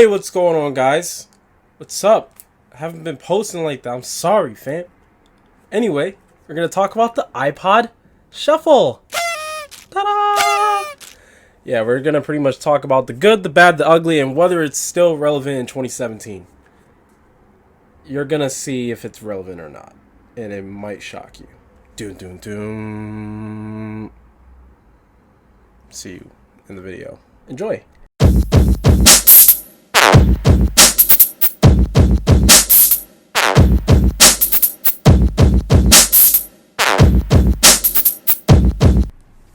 Hey, what's going on, guys? What's up? I haven't been posting like that. I'm sorry, fam. Anyway, we're gonna talk about the iPod Shuffle. Ta-da! Yeah, we're gonna pretty much talk about the good, the bad, the ugly, and whether it's still relevant in 2017. You're gonna see if it's relevant or not, and it might shock you. Doom, doom, doom. See you in the video. Enjoy.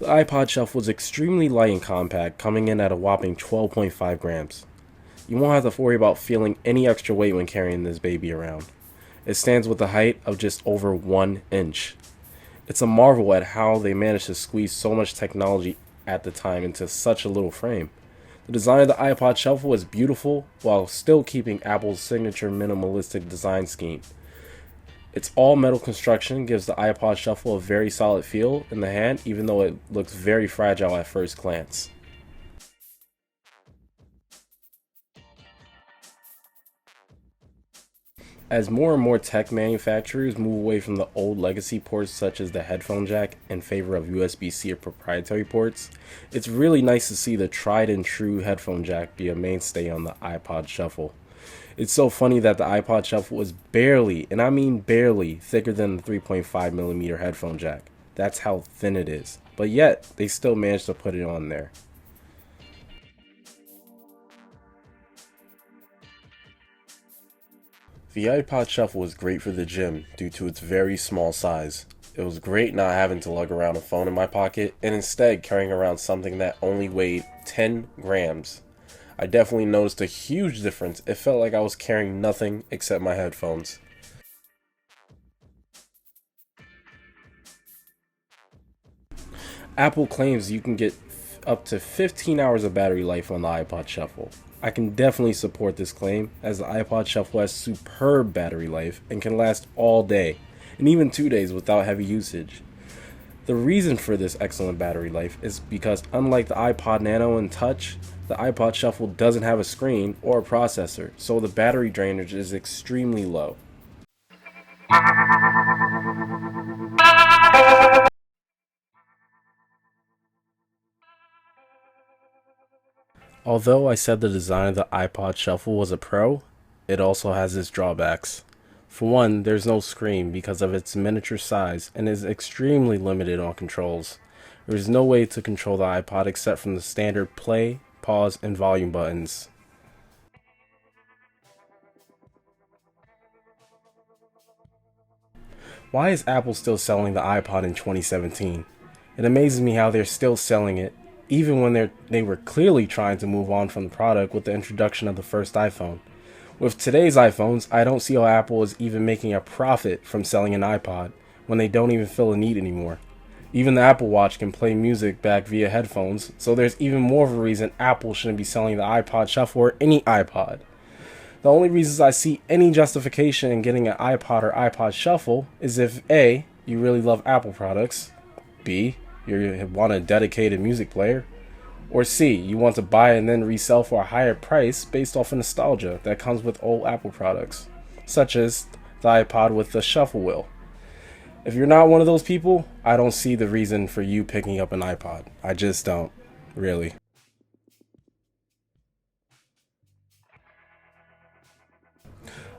The iPod Shuffle is extremely light and compact, coming in at a whopping 12.5 grams. You won't have to worry about feeling any extra weight when carrying this baby around. It stands with a height of just over 1 inch. It's a marvel at how they managed to squeeze so much technology at the time into such a little frame. The design of the iPod Shuffle is beautiful while still keeping Apple's signature minimalistic design scheme. Its all metal construction gives the iPod Shuffle a very solid feel in the hand, even though it looks very fragile at first glance. As more and more tech manufacturers move away from the old legacy ports such as the headphone jack in favor of USB-C or proprietary ports, it's really nice to see the tried and true headphone jack be a mainstay on the iPod Shuffle. It's so funny that the iPod Shuffle is barely, and I mean barely, thicker than the 3.5mm headphone jack. That's how thin it is. But yet, they still managed to put it on there. The iPod Shuffle is great for the gym due to its very small size. It was great not having to lug around a phone in my pocket and instead carrying around something that only weighed 10 grams. I definitely noticed a huge difference. It felt like I was carrying nothing except my headphones. Apple claims you can get up to 15 hours of battery life on the iPod Shuffle. I can definitely support this claim, as the iPod Shuffle has superb battery life and can last all day, and even 2 days without heavy usage. The reason for this excellent battery life is because unlike the iPod Nano and Touch, the iPod Shuffle doesn't have a screen or a processor, so the battery drainage is extremely low. Although I said the design of the iPod Shuffle was a pro, it also has its drawbacks. For one, there's no screen because of its miniature size and is extremely limited on controls. There is no way to control the iPod except from the standard play, pause, and volume buttons. Why is Apple still selling the iPod in 2017? It amazes me how they're still selling it, even when they were clearly trying to move on from the product with the introduction of the first iPhone. With today's iPhones, I don't see how Apple is even making a profit from selling an iPod when they don't even feel a need anymore. Even the Apple Watch can play music back via headphones, so there's even more of a reason Apple shouldn't be selling the iPod Shuffle or any iPod. The only reasons I see any justification in getting an iPod or iPod Shuffle is if A, you really love Apple products, B, you want a dedicated music player, or C, you want to buy and then resell for a higher price based off of nostalgia that comes with old Apple products, such as the iPod with the shuffle wheel. If you're not one of those people, I don't see the reason for you picking up an iPod. I just don't, really.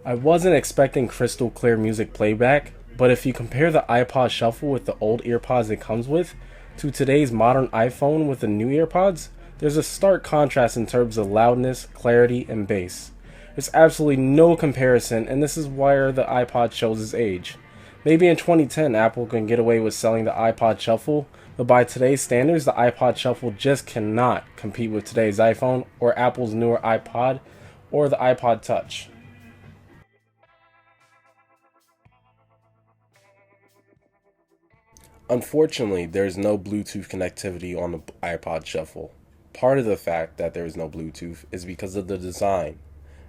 I wasn't expecting crystal clear music playback, but if you compare the iPod Shuffle with the old earpods it comes with to today's modern iPhone with the new earpods, there's a stark contrast in terms of loudness, clarity, and bass. There's absolutely no comparison, and this is where the iPod shows its age. Maybe in 2010 Apple can get away with selling the iPod Shuffle, but by today's standards the iPod Shuffle just cannot compete with today's iPhone or Apple's newer iPod or the iPod Touch. Unfortunately, there is no Bluetooth connectivity on the iPod Shuffle. Part of the fact that there is no Bluetooth is because of the design.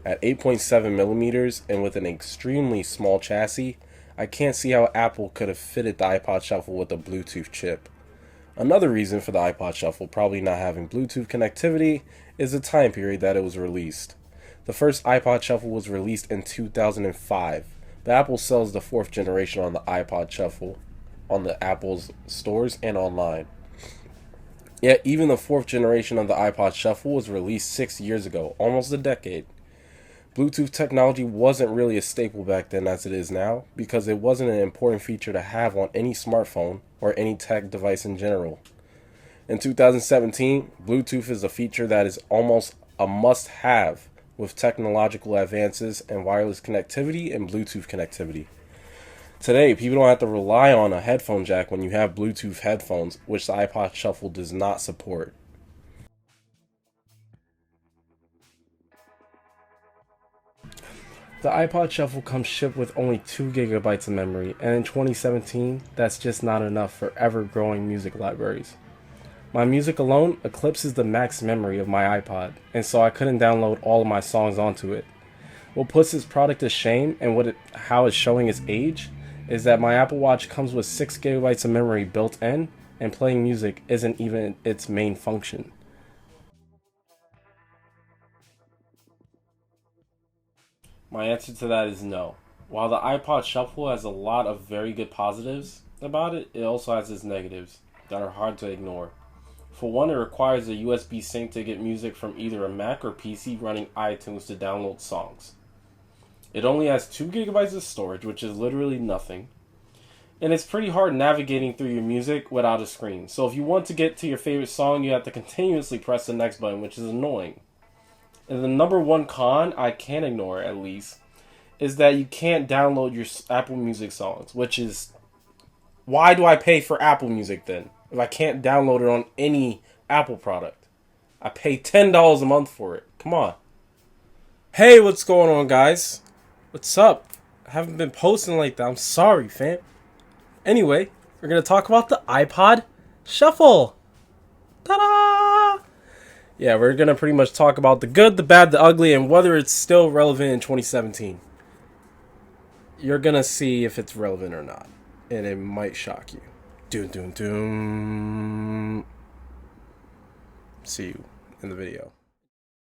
At 8.7mm and with an extremely small chassis, I can't see how Apple could have fitted the iPod Shuffle with a Bluetooth chip. Another reason for the iPod Shuffle probably not having Bluetooth connectivity is the time period that it was released. The first iPod Shuffle was released in 2005. The Apple sells the fourth generation on the iPod Shuffle on the Apple's stores and online. Yet, even the fourth generation of the iPod Shuffle was released 6 years ago, almost a decade. Bluetooth technology wasn't really a staple back then as it is now, because it wasn't an important feature to have on any smartphone or any tech device in general. In 2017, Bluetooth is a feature that is almost a must-have with technological advances and wireless connectivity and Bluetooth connectivity. Today, people don't have to rely on a headphone jack when you have Bluetooth headphones, which the iPod Shuffle does not support. The iPod Shuffle comes shipped with only 2 gigabytes of memory, and in 2017, that's just not enough for ever-growing music libraries. My music alone eclipses the max memory of my iPod, and so I couldn't download all of my songs onto it. What puts this product to shame and how it's showing its age is that my Apple Watch comes with 6 gigabytes of memory built in, and playing music isn't even its main function. My answer to that is no. While the iPod Shuffle has a lot of very good positives about it, it also has its negatives that are hard to ignore. For one, it requires a USB sync to get music from either a Mac or PC running iTunes to download songs. It only has 2 gigabytes of storage, which is literally nothing. And it's pretty hard navigating through your music without a screen. So if you want to get to your favorite song, you have to continuously press the next button, which is annoying. And the number one con I can't ignore, at least, is that you can't download your Apple Music songs, which is, why do I pay for Apple Music then, if I can't download it on any Apple product? I pay $10 a month for it. Come on. Hey, what's going on, guys? What's up? I haven't been posting like that. I'm sorry, fam. Anyway, we're going to talk about the iPod Shuffle. Ta-da! Yeah, we're going to pretty much talk about the good, the bad, the ugly, and whether it's still relevant in 2017. You're going to see if it's relevant or not. And it might shock you. Doom, doom, doom. See you in the video.